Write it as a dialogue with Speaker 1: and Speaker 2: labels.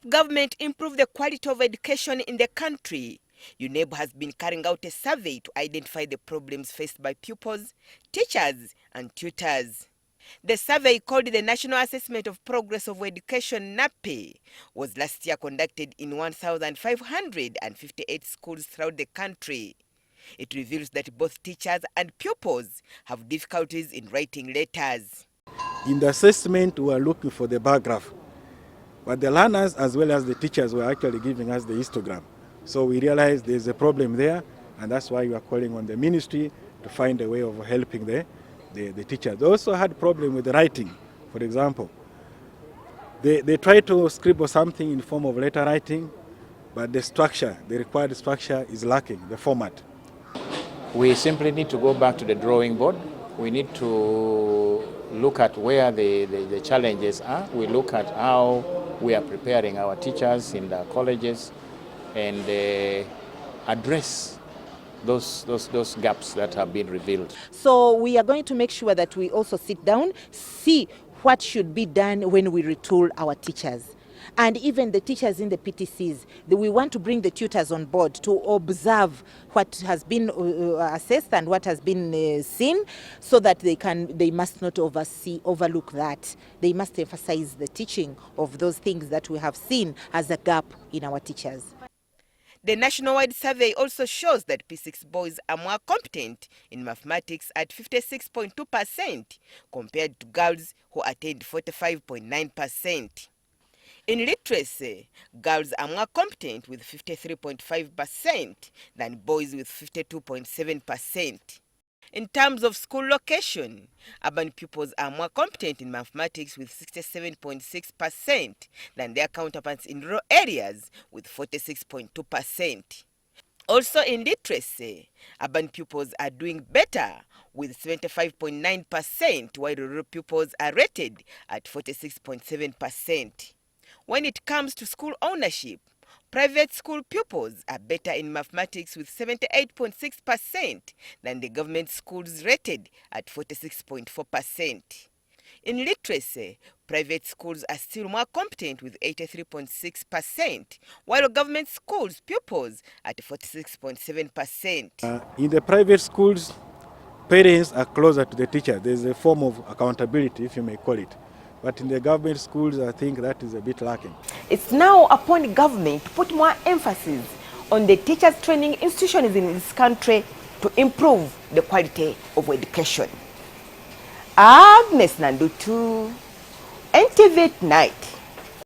Speaker 1: help government improve the quality of education in the country, UNEB has been carrying out a survey to identify the problems faced by pupils, teachers, and tutors. The survey, called the National Assessment of Progress of Education (NAPE), was last year conducted in 1,558 schools throughout the country. It reveals that both teachers and pupils have difficulties in writing letters.
Speaker 2: In the assessment, we are looking for the bar graph, but the learners as well as the teachers were actually giving us the histogram. So we realized there's a problem there, and that's why we are calling on the ministry to find a way of helping the teachers. They also had problem with the writing. For example, they try to scribble something in the form of letter writing, but the structure, the required structure is lacking, the format.
Speaker 3: We simply need to go back to the drawing board. We need to look at where the challenges are. We look at how we are preparing our teachers in the colleges and address those gaps that have been revealed.
Speaker 4: So we are going to make sure that we also sit down, see what should be done when we retool our teachers. And even the teachers in the PTCs, we want to bring the tutors on board to observe what has been assessed and what has been seen, so that they must not overlook that. They must emphasize the teaching of those things that we have seen as a gap in our teachers.
Speaker 1: The nationwide survey also shows that P6 boys are more competent in mathematics at 56.2% compared to girls who attained 45.9%. In literacy, girls are more competent with 53.5% than boys with 52.7%. In terms of school location, urban pupils are more competent in mathematics with 67.6% than their counterparts in rural areas with 46.2%. Also in literacy, urban pupils are doing better with 75.9%, while rural pupils are rated at 46.7%. When it comes to school ownership, private school pupils are better in mathematics with 78.6% than the government schools rated at 46.4%. In literacy, private schools are still more competent with 83.6%, while government schools pupils at 46.7%.
Speaker 2: In the private schools, parents are closer to the teacher. There's a form of accountability, if you may call it. But in the government schools, I think that is a bit lacking.
Speaker 1: It's now upon government to put more emphasis on the teachers' training institutions in this country to improve the quality of education. Agnes Nandutu, NTV Night.